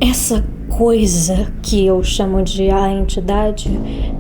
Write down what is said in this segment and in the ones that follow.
Essa coisa que eu chamo de a entidade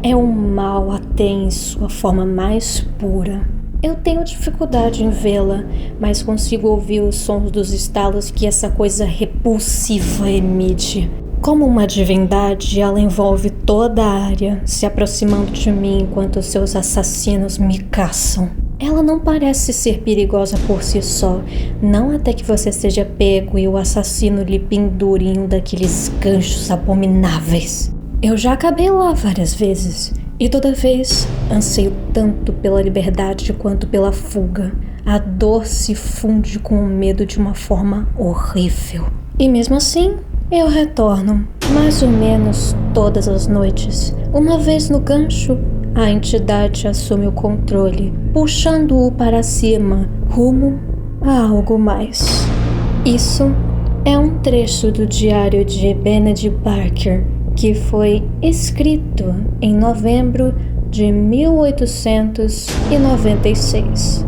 é o mal até em sua forma mais pura. Eu tenho dificuldade em vê-la, mas consigo ouvir os sons dos estalos que essa coisa repulsiva emite. Como uma divindade, ela envolve toda a área, se aproximando de mim enquanto seus assassinos me caçam. Ela não parece ser perigosa por si só, não até que você seja pego e o assassino lhe pendure em um daqueles ganchos abomináveis. Eu já acabei lá várias vezes, e toda vez anseio tanto pela liberdade quanto pela fuga. A dor se funde com o medo de uma forma horrível. E mesmo assim, eu retorno, mais ou menos todas as noites. Uma vez no gancho, a entidade assume o controle, puxando-o para cima, rumo a algo mais. Isso é um trecho do diário de Benedict Barker, que foi escrito em novembro de 1896.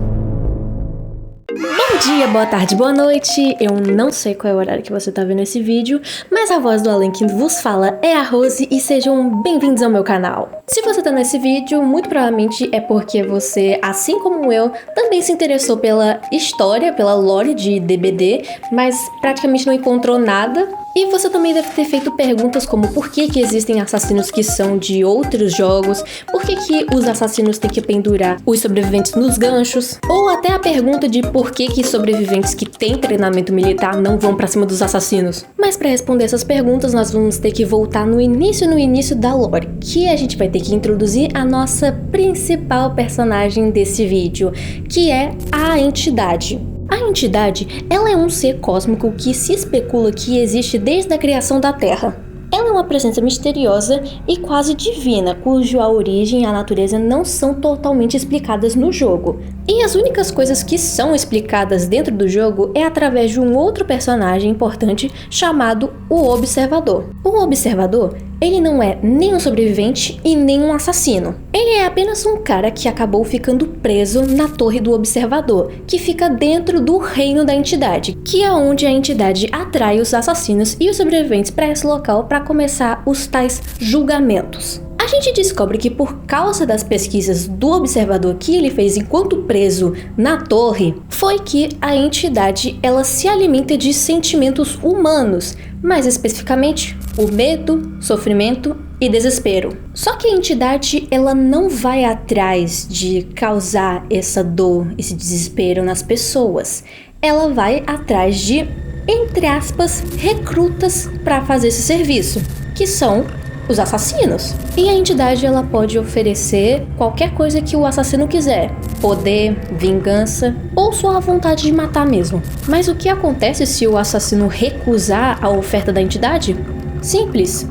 Bom dia, boa tarde, boa noite. Eu não sei qual é o horário que você tá vendo esse vídeo, mas a voz do além que vos fala é a Rose e sejam bem-vindos ao meu canal. Se você tá nesse vídeo, muito provavelmente é porque você, assim como eu, também se interessou pela história, pela lore de DBD, mas praticamente não encontrou nada. E você também deve ter feito perguntas como por que existem assassinos que são de outros jogos, por que os assassinos têm que pendurar os sobreviventes nos ganchos, ou até a pergunta de por que sobreviventes que têm treinamento militar não vão pra cima dos assassinos. Mas pra responder essas perguntas nós vamos ter que voltar no início da lore, que a gente vai ter que introduzir a nossa principal personagem desse vídeo, que é a entidade. A entidade, ela é um ser cósmico que se especula que existe desde a criação da Terra. Ela é uma presença misteriosa e quase divina, cuja origem e a natureza não são totalmente explicadas no jogo. E as únicas coisas que são explicadas dentro do jogo é através de um outro personagem importante chamado o Observador. O Observador, ele não é nem um sobrevivente e nem um assassino. Ele é apenas um cara que acabou ficando preso na Torre do Observador, que fica dentro do reino da entidade, que é onde a entidade atrai os assassinos e os sobreviventes para esse local para começar os tais julgamentos. A gente descobre que por causa das pesquisas do observador que ele fez enquanto preso na torre, foi que a entidade ela se alimenta de sentimentos humanos, mais especificamente o medo, sofrimento e desespero. Só que a entidade ela não vai atrás de causar essa dor, esse desespero nas pessoas. Ela vai atrás de, entre aspas, recrutas para fazer esse serviço, que são os assassinos. E a entidade ela pode oferecer qualquer coisa que o assassino quiser, poder, vingança ou só a vontade de matar mesmo. Mas o que acontece se o assassino recusar a oferta da entidade? Simples,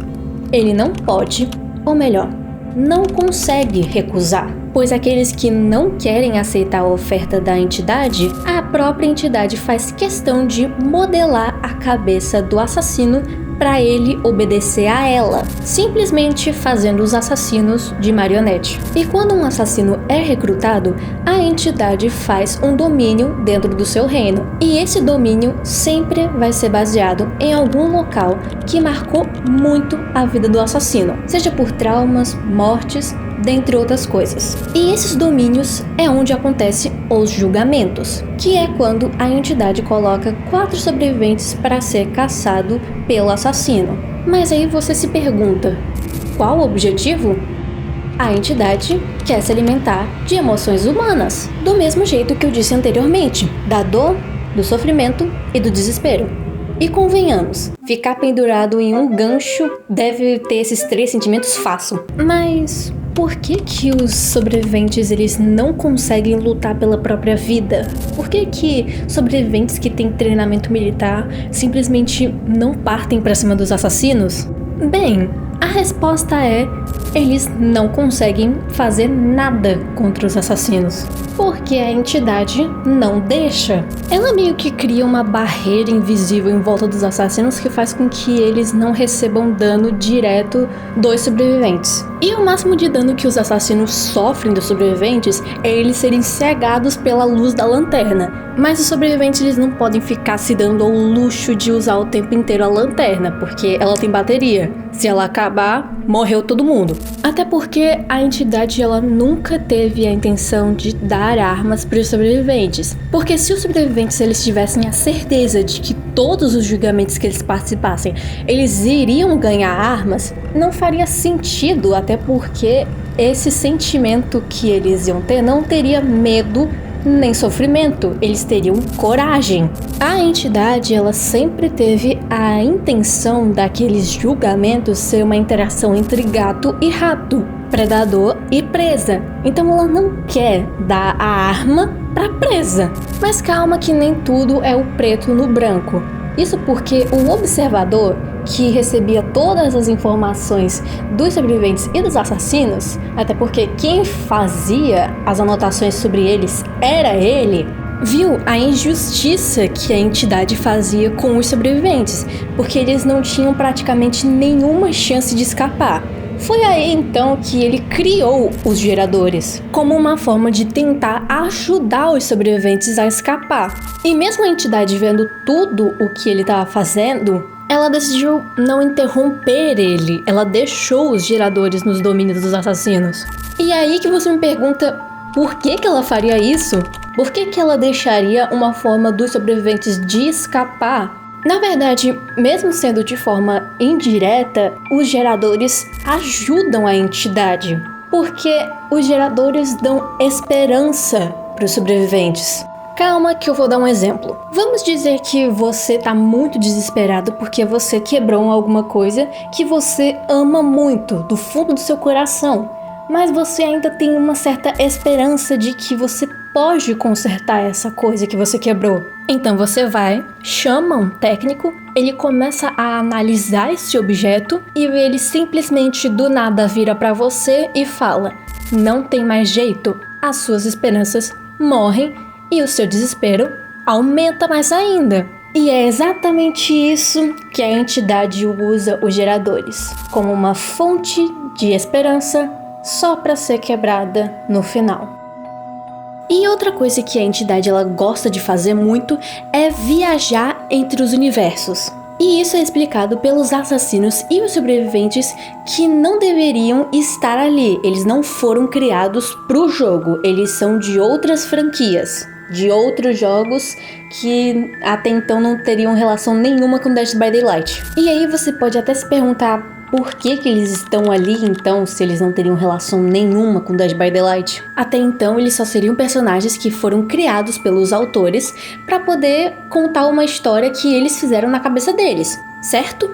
ele não pode, ou melhor, não consegue recusar, pois aqueles que não querem aceitar a oferta da entidade, a própria entidade faz questão de modelar a cabeça do assassino para ele obedecer a ela, simplesmente fazendo os assassinos de marionete. E quando um assassino é recrutado, a entidade faz um domínio dentro do seu reino, e esse domínio sempre vai ser baseado em algum local que marcou muito a vida do assassino, seja por traumas, mortes, dentre outras coisas. E esses domínios é onde acontecem os julgamentos, que é quando a entidade coloca 4 sobreviventes para ser caçado pelo assassino. Mas aí você se pergunta, qual o objetivo? A entidade quer se alimentar de emoções humanas, do mesmo jeito que eu disse anteriormente, da dor, do sofrimento e do desespero. E convenhamos, ficar pendurado em um gancho deve ter esses 3 sentimentos fácil. Mas por que os sobreviventes eles não conseguem lutar pela própria vida? Por que sobreviventes que têm treinamento militar simplesmente não partem para cima dos assassinos? Bem, A resposta é: eles não conseguem fazer nada contra os assassinos, porque a entidade não deixa. Ela meio que cria uma barreira invisível em volta dos assassinos que faz com que eles não recebam dano direto dos sobreviventes. E o máximo de dano que os assassinos sofrem dos sobreviventes é eles serem cegados pela luz da lanterna. Mas os sobreviventes eles não podem ficar se dando ao luxo de usar o tempo inteiro a lanterna, porque ela tem bateria. Se ela acabar, morreu todo mundo. Até porque a entidade ela nunca teve a intenção de dar armas para os sobreviventes. Porque se os sobreviventes eles tivessem a certeza de que todos os julgamentos que eles participassem, eles iriam ganhar armas, não faria sentido, até porque esse sentimento que eles iam ter não teria medo nem sofrimento, eles teriam coragem. A entidade, ela sempre teve a intenção daqueles julgamentos ser uma interação entre gato e rato, predador e presa. Então ela não quer dar a arma pra presa. Mas calma que nem tudo é o preto no branco. Isso porque o observador, que recebia todas as informações dos sobreviventes e dos assassinos, até porque quem fazia as anotações sobre eles era ele, viu a injustiça que a entidade fazia com os sobreviventes, porque eles não tinham praticamente nenhuma chance de escapar. Foi aí então que ele criou os geradores, como uma forma de tentar ajudar os sobreviventes a escapar. E mesmo a entidade vendo tudo o que ele estava fazendo, ela decidiu não interromper ele, ela deixou os geradores nos domínios dos assassinos. E aí que você me pergunta, por que ela faria isso? Por que ela deixaria uma forma dos sobreviventes de escapar? Na verdade, mesmo sendo de forma indireta, os geradores ajudam a entidade, porque os geradores dão esperança para os sobreviventes. Calma que eu vou dar um exemplo. Vamos dizer que você tá muito desesperado porque você quebrou alguma coisa que você ama muito, do fundo do seu coração. Mas você ainda tem uma certa esperança de que você pode consertar essa coisa que você quebrou. Então você vai, chama um técnico, ele começa a analisar esse objeto e ele simplesmente do nada vira pra você e fala: não tem mais jeito, as suas esperanças morrem e o seu desespero aumenta mais ainda. E é exatamente isso que a entidade usa os geradores, como uma fonte de esperança só para ser quebrada no final. E outra coisa que a entidade ela gosta de fazer muito é viajar entre os universos. E isso é explicado pelos assassinos e os sobreviventes que não deveriam estar ali. Eles não foram criados pro jogo, eles são de outras franquias, de outros jogos que até então não teriam relação nenhuma com Dead by Daylight. E aí você pode até se perguntar, por que eles estão ali então, se eles não teriam relação nenhuma com Dead by Daylight? Até então, eles só seriam personagens que foram criados pelos autores para poder contar uma história que eles fizeram na cabeça deles, certo?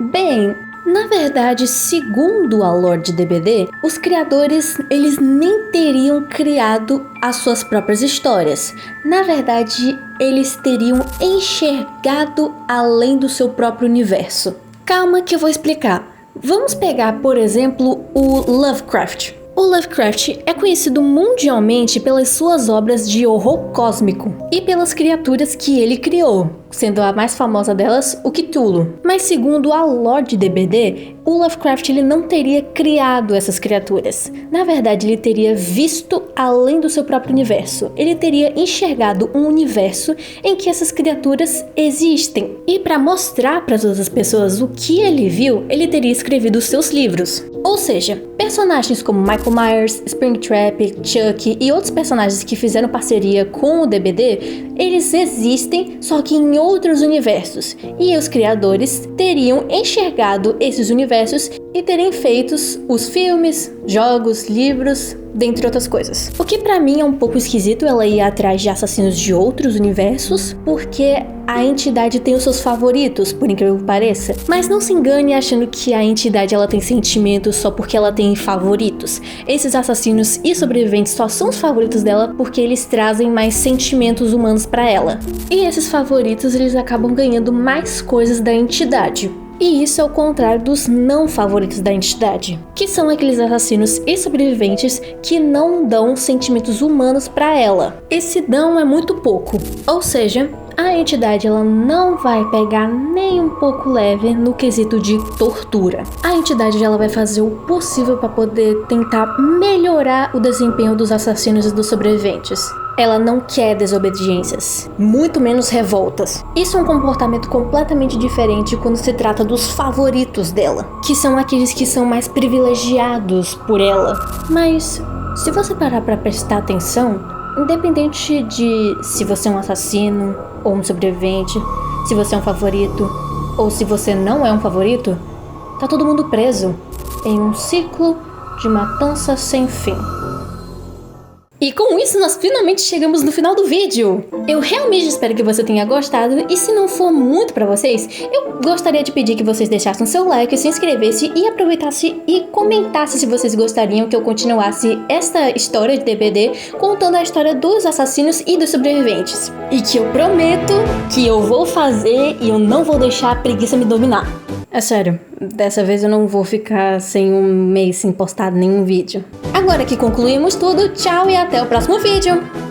Bem, na verdade, segundo a lore de DBD, os criadores, eles nem teriam criado as suas próprias histórias. Na verdade, eles teriam enxergado além do seu próprio universo. Calma que eu vou explicar. Vamos pegar, por exemplo, o Lovecraft. O Lovecraft é conhecido mundialmente pelas suas obras de horror cósmico e pelas criaturas que ele criou, sendo a mais famosa delas o Cthulhu. Mas segundo a lore de DBD, o Lovecraft ele não teria criado essas criaturas. Na verdade, ele teria visto além do seu próprio universo. Ele teria enxergado um universo em que essas criaturas existem. E para mostrar para as outras pessoas o que ele viu, ele teria escrevido os seus livros. Ou seja, personagens como Michael Myers, Springtrap, Chuck e outros personagens que fizeram parceria com o DBD, eles existem, só que em outros universos. E os criadores teriam enxergado esses universos e terem feito os filmes, jogos, livros, dentre outras coisas. O que pra mim é um pouco esquisito ela ir atrás de assassinos de outros universos, porque a entidade tem os seus favoritos, por incrível que pareça. Mas não se engane achando que a entidade ela tem sentimentos só porque ela tem favoritos. Esses assassinos e sobreviventes só são os favoritos dela porque eles trazem mais sentimentos humanos pra ela. E esses favoritos eles acabam ganhando mais coisas da entidade. E isso é o contrário dos não favoritos da entidade, que são aqueles assassinos e sobreviventes que não dão sentimentos humanos pra ela. Esse dão é muito pouco, ou seja, a entidade ela não vai pegar nem um pouco leve no quesito de tortura. A entidade ela vai fazer o possível para poder tentar melhorar o desempenho dos assassinos e dos sobreviventes. Ela não quer desobediências, muito menos revoltas. Isso é um comportamento completamente diferente quando se trata dos favoritos dela, que são aqueles que são mais privilegiados por ela. Mas se você parar para prestar atenção, independente de se você é um assassino ou um sobrevivente, se você é um favorito ou se você não é um favorito, tá todo mundo preso em um ciclo de matança sem fim. E com isso nós finalmente chegamos no final do vídeo. Eu realmente espero que você tenha gostado e se não for muito pra vocês, eu gostaria de pedir que vocês deixassem seu like, se inscrevessem e aproveitassem e comentassem se vocês gostariam que eu continuasse esta história de DBD contando a história dos assassinos e dos sobreviventes. E que eu prometo que eu vou fazer e eu não vou deixar a preguiça me dominar. É sério, dessa vez eu não vou ficar sem um mês sem postar nenhum vídeo. Agora que concluímos tudo, tchau e até o próximo vídeo!